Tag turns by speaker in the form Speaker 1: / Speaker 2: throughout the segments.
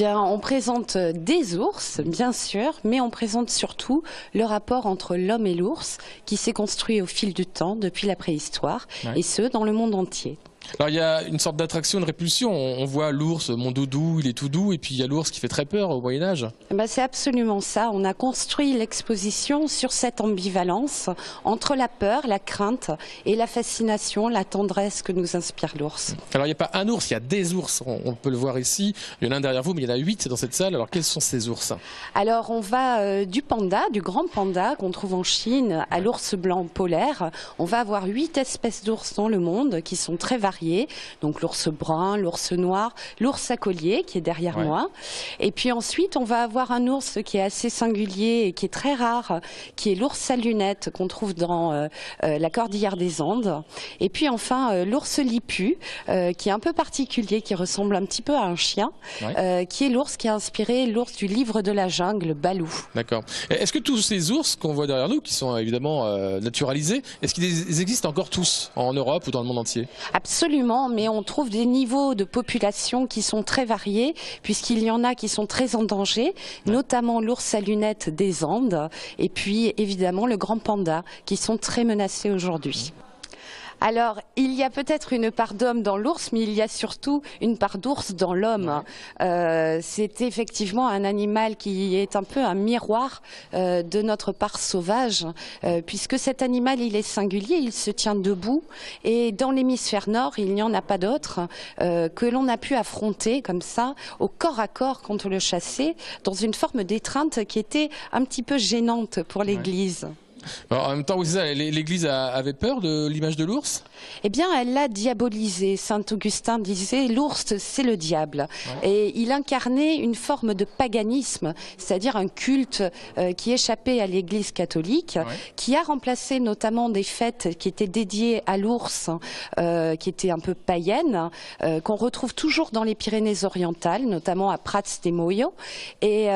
Speaker 1: Bien, on présente des ours, bien sûr, mais on présente surtout le rapport entre l'homme et l'ours qui s'est construit au fil du temps, depuis la préhistoire, et ce, dans le monde entier.
Speaker 2: Alors il y a une sorte d'attraction, de répulsion. On voit l'ours, mon doudou, il est tout doux, et puis il y a l'ours qui fait très peur au Moyen-Âge.
Speaker 1: C'est absolument ça. On a construit l'exposition sur cette ambivalence entre la peur, la crainte et la fascination, la tendresse que nous inspire l'ours.
Speaker 2: Alors il n'y a pas un ours, il y a des ours. On peut le voir ici. Il y en a un derrière vous, mais il y en a 8 dans cette salle. Alors quels sont ces ours?
Speaker 1: Alors on va du panda, du grand panda qu'on trouve en Chine, à l'ours blanc polaire. On va avoir 8 espèces d'ours dans le monde qui sont très variées. Donc l'ours brun, l'ours noir, l'ours à collier qui est derrière moi. Et puis ensuite, on va avoir un ours qui est assez singulier et qui est très rare, qui est l'ours à lunettes qu'on trouve dans la cordillère des Andes. Et puis enfin, l'ours lipu, qui est un peu particulier, qui ressemble un petit peu à un chien, qui est l'ours qui a inspiré l'ours du livre de la jungle, Balou.
Speaker 2: D'accord. Est-ce que tous ces ours qu'on voit derrière nous, qui sont évidemment naturalisés, est-ce qu'ils existent encore tous en Europe ou dans le monde entier?
Speaker 1: Absolument, mais on trouve des niveaux de population qui sont très variés, puisqu'il y en a qui sont très en danger, notamment l'ours à lunettes des Andes, et puis évidemment le grand panda, qui sont très menacés aujourd'hui. Alors, il y a peut-être une part d'homme dans l'ours, mais il y a surtout une part d'ours dans l'homme. C'est effectivement un animal qui est un peu un miroir de notre part sauvage, puisque cet animal, il est singulier, il se tient debout, et dans l'hémisphère nord, il n'y en a pas d'autre que l'on a pu affronter comme ça, au corps à corps contre le chasser, dans une forme d'étreinte qui était un petit peu gênante pour l'Église.
Speaker 2: Alors, en même temps, l'Église avait peur de l'image de l'ours?
Speaker 1: Eh bien, elle l'a diabolisé. Saint Augustin disait l'ours, c'est le diable. Et il incarnait une forme de paganisme, c'est-à-dire un culte qui échappait à l'Église catholique, qui a remplacé notamment des fêtes qui étaient dédiées à l'ours, qui étaient un peu païennes, qu'on retrouve toujours dans les Pyrénées-Orientales, notamment à Prats de Moyo, et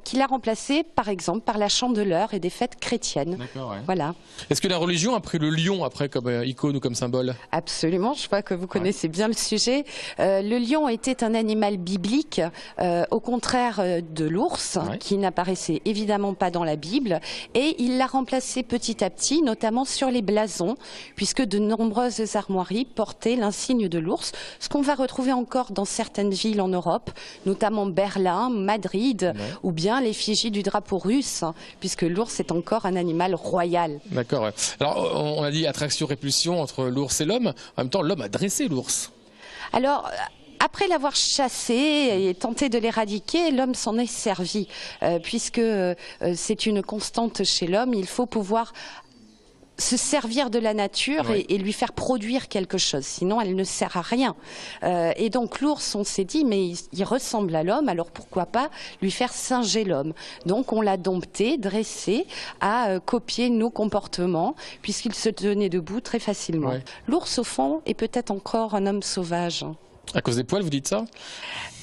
Speaker 1: qui l'a remplacé, par exemple, par la Chandeleur et des fêtes chrétiennes. Voilà.
Speaker 2: Est-ce que la religion a pris le lion après comme icône ou comme symbole?
Speaker 1: Absolument, je crois que vous connaissez bien le sujet. Le lion était un animal biblique, au contraire de l'ours, qui n'apparaissait évidemment pas dans la Bible, et il l'a remplacé petit à petit, notamment sur les blasons, puisque de nombreuses armoiries portaient l'insigne de l'ours, ce qu'on va retrouver encore dans certaines villes en Europe, notamment Berlin, Madrid, ou bien l'effigie du drapeau russe, puisque l'ours est encore un animal royal.
Speaker 2: D'accord. Alors, on a dit attraction-répulsion entre l'ours et l'homme. En même temps, l'homme a dressé l'ours.
Speaker 1: Alors, après l'avoir chassé et tenté de l'éradiquer, l'homme s'en est servi, puisque c'est une constante chez l'homme. Il faut pouvoir se servir de la nature et lui faire produire quelque chose, sinon elle ne sert à rien. Et donc l'ours, on s'est dit, mais il ressemble à l'homme, alors pourquoi pas lui faire singer l'homme? Donc on l'a dompté, dressé, à copier nos comportements, puisqu'il se tenait debout très facilement. L'ours, au fond, est peut-être encore un homme sauvage.
Speaker 2: À cause des poils, vous dites ça?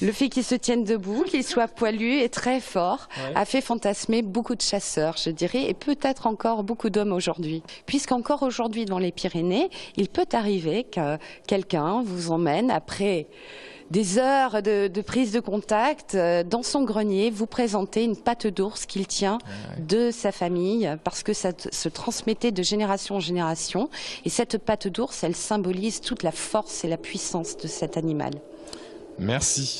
Speaker 1: Le fait qu'il se tienne debout, qu'il soit poilu et très fort, a fait fantasmer beaucoup de chasseurs, je dirais, et peut-être encore beaucoup d'hommes aujourd'hui. Puisqu'encore aujourd'hui, dans les Pyrénées, il peut arriver que quelqu'un vous emmène après des heures de prise de contact dans son grenier, vous présenter une patte d'ours qu'il tient de sa famille, parce que ça se transmettait de génération en génération. Et cette patte d'ours, elle symbolise toute la force et la puissance de cet animal.
Speaker 2: Merci.